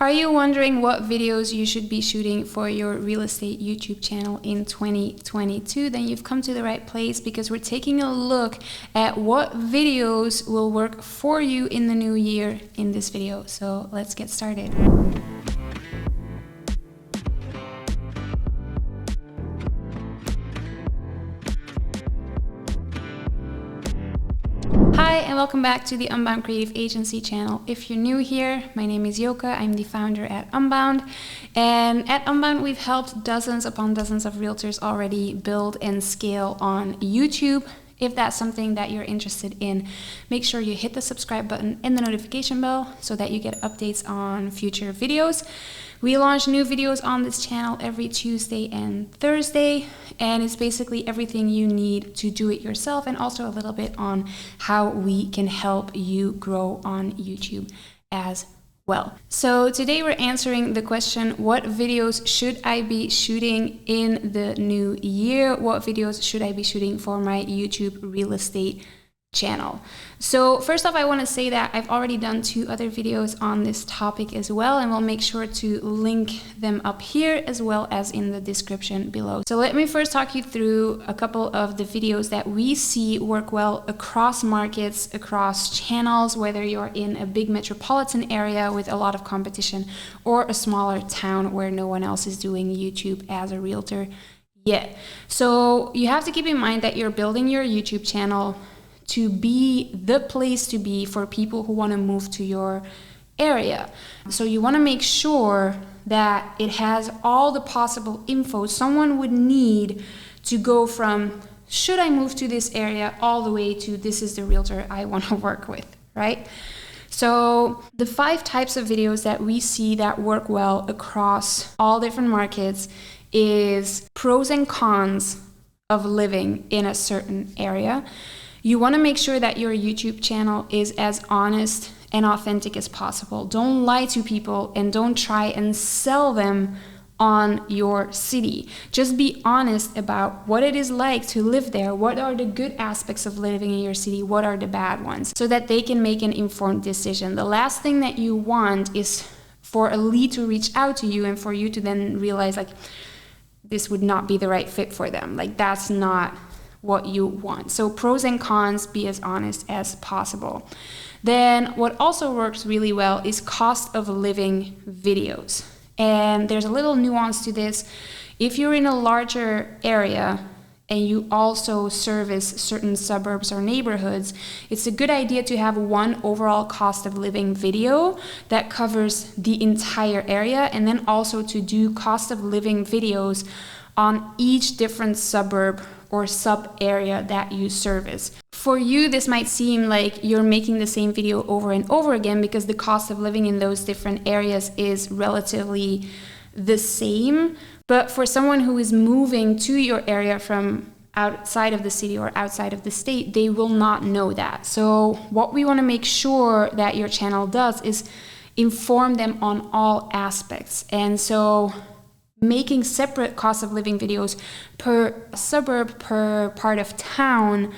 Are you wondering what videos you should be shooting for your real estate YouTube channel in 2022? Then you've come to the right place, because we're taking a look at what videos will work for you in the new year in this video. So let's get started. Hi and welcome back to the Unbound Creative Agency channel. If you're new here, my name is Yoka. I'm the founder at Unbound, and at Unbound we've helped dozens upon dozens of realtors already build and scale on YouTube. If that's something that you're interested in, make sure you hit the subscribe button and the notification bell so that you get updates on future videos. We launch new videos on this channel every Tuesday and Thursday, and it's basically everything you need to do it yourself, and also a little bit on how we can help you grow on YouTube as well. So today we're answering the question, what videos should I be shooting in the new year? What videos should I be shooting for my YouTube real estate channel? So first off, I want to say that I've already done 2 other videos on this topic as well, and we'll make sure to link them up here as well as in the description below. So let me first talk you through a couple of the videos that we see work well across markets, across channels, whether you're in a big metropolitan area with a lot of competition or a smaller town where no one else is doing YouTube as a realtor yet. So you have to keep in mind that you're building your YouTube channel to be the place to be for people who want to move to your area. So you want to make sure that it has all the possible info someone would need to go from should I move to this area all the way to this is the realtor I want to work with, right? So the 5 types of videos that we see that work well across all different markets is pros and cons of living in a certain area. You want to make sure that your YouTube channel is as honest and authentic as possible. Don't lie to people and don't try and sell them on your city. Just be honest about what it is like to live there. What are the good aspects of living in your city? What are the bad ones? So that they can make an informed decision. The last thing that you want is for a lead to reach out to you and for you to then realize like this would not be the right fit for them. Like that's not what you want. So pros and cons, be as honest as possible. Then what also works really well is cost of living videos. And there's a little nuance to this. If you're in a larger area and you also service certain suburbs or neighborhoods, it's a good idea to have one overall cost of living video that covers the entire area, and then also to do cost of living videos on each different suburb or sub area that you service. For you, this might seem like you're making the same video over and over again because the cost of living in those different areas is relatively the same. But for someone who is moving to your area from outside of the city or outside of the state, they will not know that. So what we want to make sure that your channel does is inform them on all aspects. And so making separate cost of living videos per suburb, per part of town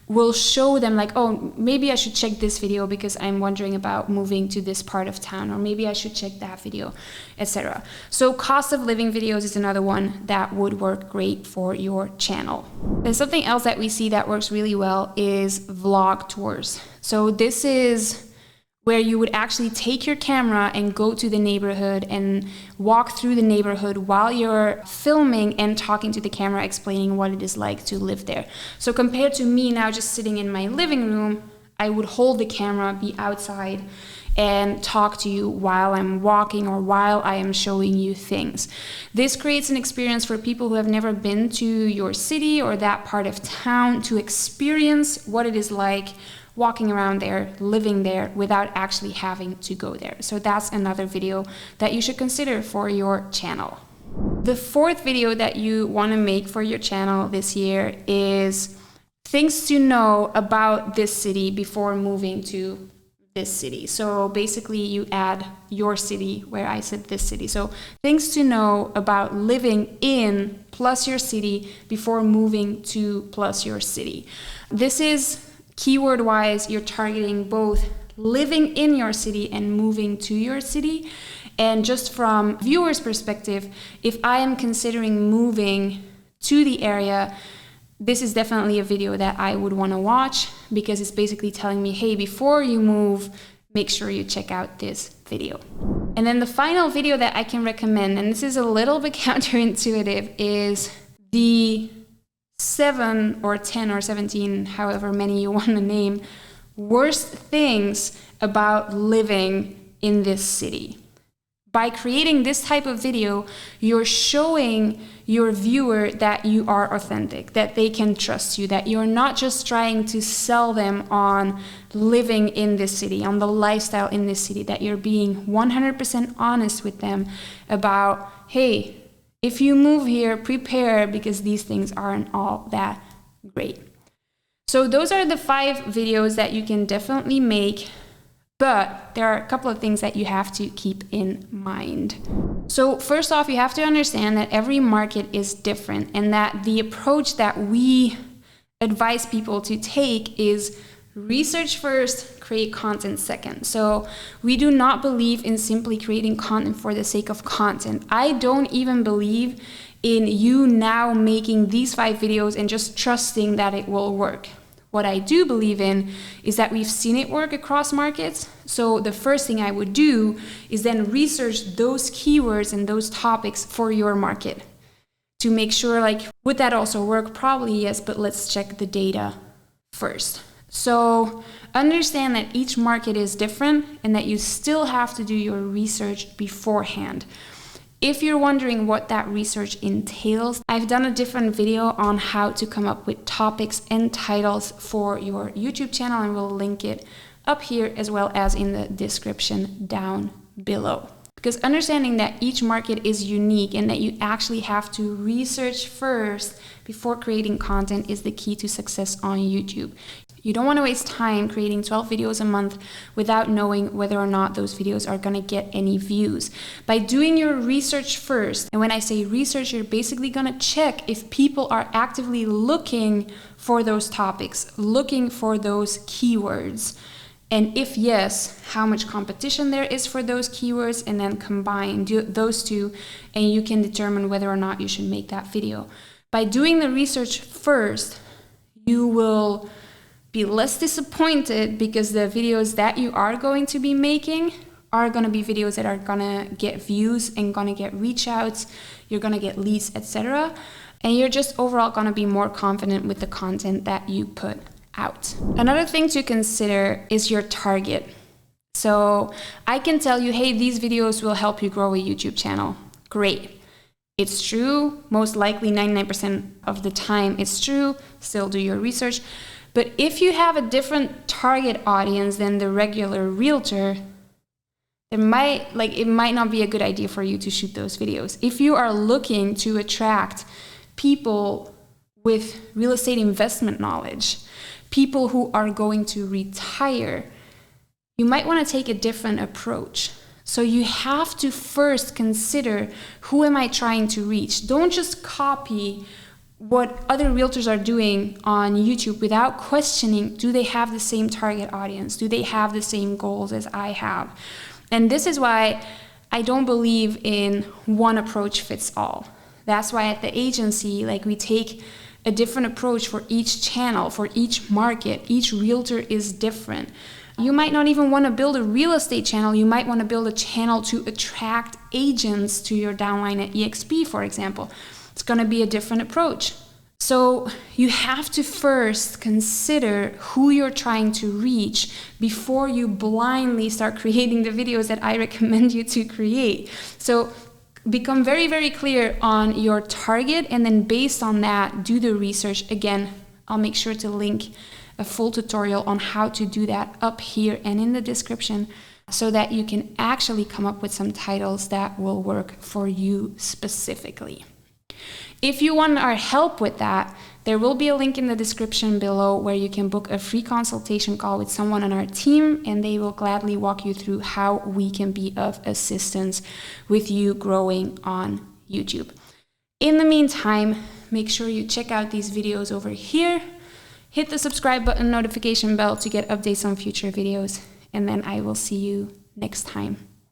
will show them like, oh, maybe I should check this video because I'm wondering about moving to this part of town, or maybe I should check that video, etc. So cost of living videos is another one that would work great for your channel. Then something else that we see that works really well is vlog tours. So this is where you would actually take your camera and go to the neighborhood and walk through the neighborhood while you're filming and talking to the camera, explaining what it is like to live there. So compared to me now just sitting in my living room, I would hold the camera, be outside, and talk to you while I'm walking or while I am showing you things. This creates an experience for people who have never been to your city or that part of town to experience what it is like walking around there, living there without actually having to go there. So that's another video that you should consider for your channel. The 4th video that you want to make for your channel this year is things to know about this city before moving to this city. So basically you add your city where I said this city. So things to know about living in plus your city before moving to plus your city. This is keyword wise, you're targeting both living in your city and moving to your city. And just from viewers' perspective, if I am considering moving to the area, this is definitely a video that I would want to watch, because it's basically telling me, hey, before you move, make sure you check out this video. And then the final video that I can recommend, and this is a little bit counterintuitive, is the 7 or 10 or 17, however many you want to name, worst things about living in this city. By creating this type of video, you're showing your viewer that you are authentic, that they can trust you, that you're not just trying to sell them on living in this city, on the lifestyle in this city, that you're being 100% honest with them about, hey, if you move here, prepare, because these things aren't all that great. So those are the 5 videos that you can definitely make. But there are a couple of things that you have to keep in mind. So first off, you have to understand that every market is different, and that the approach that we advise people to take is research first, create content second. So we do not believe in simply creating content for the sake of content. I don't even believe in you now making these 5 videos and just trusting that it will work. What I do believe in is that we've seen it work across markets. So the first thing I would do is then research those keywords and those topics for your market to make sure, like, would that also work? Probably yes, but let's check the data first. So understand that each market is different and that you still have to do your research beforehand. If you're wondering what that research entails, I've done a different video on how to come up with topics and titles for your YouTube channel, and we'll link it up here as well as in the description down below. Because understanding that each market is unique and that you actually have to research first before creating content is the key to success on YouTube. You don't want to waste time creating 12 videos a month without knowing whether or not those videos are going to get any views. By doing your research first, and when I say research, you're basically going to check if people are actively looking for those topics, looking for those keywords. And if yes, how much competition there is for those keywords, and then combine those two, and you can determine whether or not you should make that video. By doing the research first, you will be less disappointed, because the videos that you are going to be making are going to be videos that are going to get views and going to get reach outs, you're going to get leads, etc. And you're just overall going to be more confident with the content that you put out. Another thing to consider is your target. So I can tell you, hey, these videos will help you grow a YouTube channel. Great. It's true. Most likely 99% of the time it's true. Still do your research. But if you have a different target audience than the regular realtor, it might not be a good idea for you to shoot those videos. If you are looking to attract people with real estate investment knowledge, people who are going to retire, you might want to take a different approach. So you have to first consider, who am I trying to reach? Don't just copy what other realtors are doing on YouTube without questioning, do they have the same target audience? Do they have the same goals as I have? And this is why I don't believe in one approach fits all. That's why at the agency, we take a different approach for each channel, for each market. Each realtor is different. You might not even want to build a real estate channel. You might want to build a channel to attract agents to your downline at EXP, for example. It's going to be a different approach. So you have to first consider who you're trying to reach before you blindly start creating the videos that I recommend you to create. So become very, very clear on your target, and then based on that, do the research. Again, I'll make sure to link a full tutorial on how to do that up here and in the description, so that you can actually come up with some titles that will work for you specifically. If you want our help with that, there will be a link in the description below where you can book a free consultation call with someone on our team, and they will gladly walk you through how we can be of assistance with you growing on YouTube. In the meantime, make sure you check out these videos over here, hit the subscribe button, notification bell to get updates on future videos, and then I will see you next time.